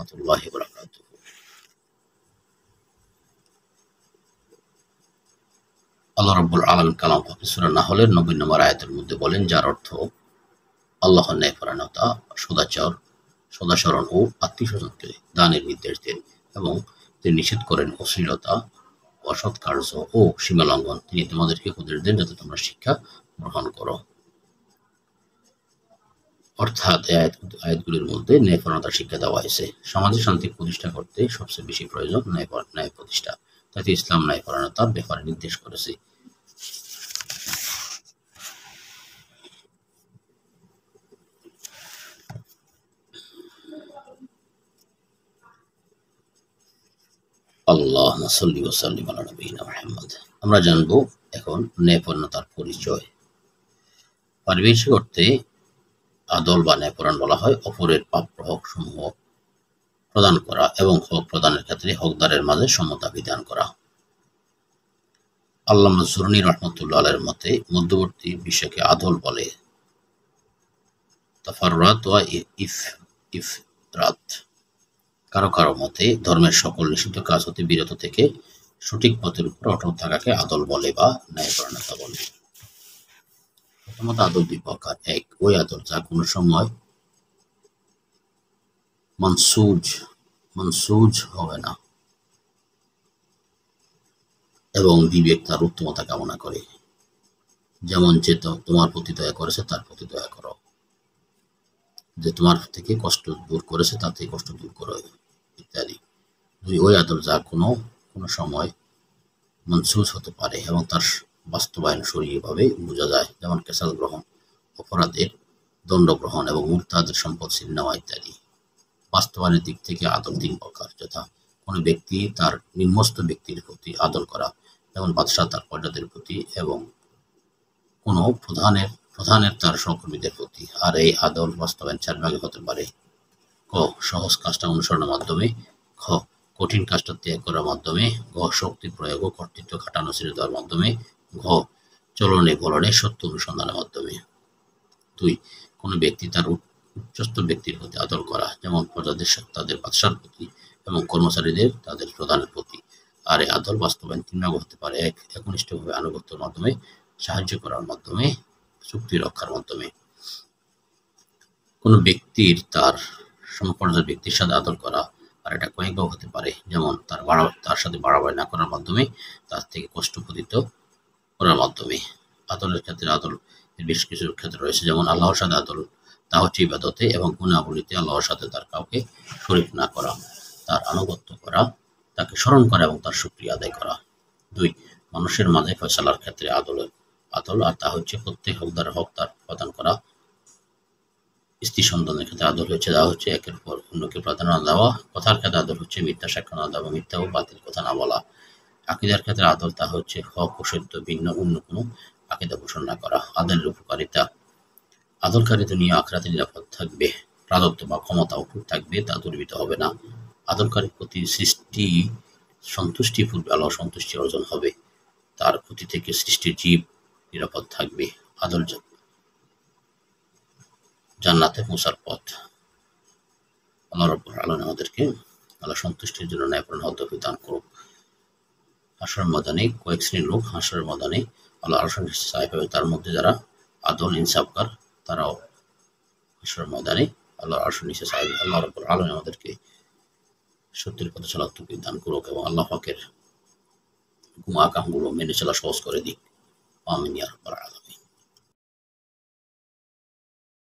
রাহমাতুল্লাহি ওয়া বারাকাতুহু। আল্লাহ রাব্বুল আলামিন কালাম পাকে সূরা নাহলের ৯০ নম্বর আয়াতের মধ্যে বলেন, যার অর্থ আল্লাহর ন্যায়পরায়ণতা, সদাচরণ ও আত্মীয়স্বজনকে দানের নির্দেশ দেন এবং তিনি নিষেধ করেন অশ্লীলতা, অসৎ কার্য ও সীমালঙ্ঘন। তিনি তোমাদেরকে উপদেশ দেন যাতে তোমরা শিক্ষা গ্রহণ করো। অর্থাৎ এই আয়াতগুলির মধ্যে ন্যায়পরায়ণতার শিক্ষা দেওয়া হয়েছে। সমাজে শান্তি প্রতিষ্ঠা করতে সবচেয়ে বেশি প্রয়োজন ন্যায় প্রতিষ্ঠা। তাতে ইসলাম ন্যায়পরায়ণতার ব্যাপারে নির্দেশ করেছে। আল্লাহুম্মা সাল্লি ওয়া সাল্লিম আলা নাবিয়িনা মুহাম্মদ। আমরা জানবো এখন ন্যায়পরায়ণতার পরিচয়। পারিভাষিক অর্থে আদল বা ন্যায়পরায়ণ বলা হয় অপরের প্রাপ্য হক সমূহ প্রদান করা এবং হক প্রদানের ক্ষেত্রে হকদারের মাঝে সমতা বিধান করা। আল্লামা জুরনী রাহমাতুল্লাহ আলাইহির মতে মধ্যবর্তী বিষয়কে আদল বলে। তাফাররাত ওয়া ইফরাত। কারো কারো মতে ধর্মের সকল নিষিদ্ধ কাজ হতে বিরত থেকে সঠিক পথের উপর অটল থাকাকে আদল বলে বা ন্যায়পরায়ণতা বলে। প্রথমত আদল দুই প্রকার। এক, ওই আদল যা কোনো সময় মানসুজ হবে না এবং বিবেক তার উত্তমতা কামনা করে, যেমন যে তোমার প্রতি দয়া করেছে তার প্রতি দয়া করো, যে তোমার থেকে কষ্ট দূর করেছে তার থেকে কষ্ট দূর করো ইত্যাদি। দুই, ওই আদল যা কোনো সময় মনসুজ হতে পারে এবং তার বাস্তবায়ন শরীয়ভাবে বোঝা যায়, যেমন কেসাল গ্রহণ, অপরাধের দণ্ড গ্রহণ এবং মুরতাদের সম্পদ ছিনিয়ে নেওয়া ইত্যাদি। বাস্তবায়নের দিক থেকে আদল তিন প্রকার, যথা কোনো ব্যক্তি তার নিম্নস্থ ব্যক্তির প্রতি আদল করা, যেমন বাদশাহ তার প্রজাদের প্রতি এবং কোনো প্রধানের তার সহকর্মীদের প্রতি। আর এই আদল বাস্তবায়ন চার ভাগে হতে পারে। ক, সহজ কাজটা অনুসরণের মাধ্যমে। খ, কঠিন কাজটা ত্যাগ করার মাধ্যমে। গ, শক্তি প্রয়োগ ও কর্তৃত্ব খাটানো ছেড়ে দেওয়ার মাধ্যমে। ঘ, চলনে বলনে সত্য অনুসন্ধানের মাধ্যমে। ২, কোনো ব্যক্তি তার উচ্চস্থ ব্যক্তির প্রতি আদর করা, যেমন প্রজাদের তাদের বাদশার প্রতি এবং কর্মচারীদের তাদের প্রধানের প্রতি। আর এই আদল বাস্তবায়ন তিন ভাগ হতে পারে। এক, একনিষ্ঠভাবে আনুগত্যের মাধ্যমে, সাহায্য করার মাধ্যমে, চুক্তি রক্ষার মাধ্যমে। কোনো ব্যক্তির তার সমপর্যায়ের ব্যক্তির সাথে আদর করা, আর এটা কয়েকভাগ হতে পারে, যেমন তার সাথে বাড়াবাড়ি না করার মাধ্যমে, তার থেকে কষ্ট প্রতীত করার মাধ্যমে। আদলের ক্ষেত্রে আদল বেশ কিছু ক্ষেত্রে রয়েছে, যেমন আল্লাহর সাথে আদল, তা হচ্ছে ইবাদতে এবং গুণাবলীতে আল্লাহর সাথে তার কাউকে শরীক না করা, তার আনুগত্য করা, তাকে স্মরণ করা এবং তার শুকরিয়া আদায় করা। ২, মানুষের মাঝে ফয়সালার ক্ষেত্রে আদল, আর তা হচ্ছে প্রত্যেক হকদারের হক তার প্রদান করা। স্ত্রী সন্তানের ক্ষেত্রে আদল হচ্ছে তা হচ্ছে একের পর অন্যকে প্রাধান্য না দেওয়া। কথার ক্ষেত্রে আদল হচ্ছে মিথ্যা সাক্ষ্য না দেওয়া, মিথ্যা ও বাতিল কথা না বলা। আকীদার ক্ষেত্রে আদল তা হচ্ছে হক ও সত্য ভিন্ন অন্য কোনো আকীদা পোষণ না করা। আদলের উপকারিতা, আদলকারী দুনিয়া আখিরাতে নিরাপদ থাকবে, রাজত্ব বা ক্ষমতা অটুট থাকবে, তা দুর্বৃত্ত হবে না। আদলকারীর প্রতি সৃষ্টি সন্তুষ্টি পূর্বে আল্লাহ সন্তুষ্টি অর্জন হবে, তার ক্ষতি থেকে সৃষ্টির জীব নিরাপদ থাকবে। আদল জান্নাতে পৌঁছার পথ। আল্লাহ রাব্বুল আলামিন আমাদেরকে আল্লাহ সন্তুষ্টির জন্য ন্যায়পরায়ণ হওয়ার তৌফিক দান করুক। হাশরের ময়দানে কয়েক শ্রেণীর লোক হাশরের ময়দানে আল্লাহর আরশের নিচে ছায়া পাবে, তার মধ্যে যারা আদল ইনসাফকার তারাও হাশরের ময়দানে আল্লাহর আরশের নিচে ছায়া পাবে। আল্লাহ রাব্বুল আলামিন আমাদেরকে সত্যের পথে চলার তৌফিক দান করুক এবং আল্লাহ পাকের হুকুম আহকামগুলো মেনে চলা সহজ করে দিক। আমিন ইয়া রাব্বাল আলামিন।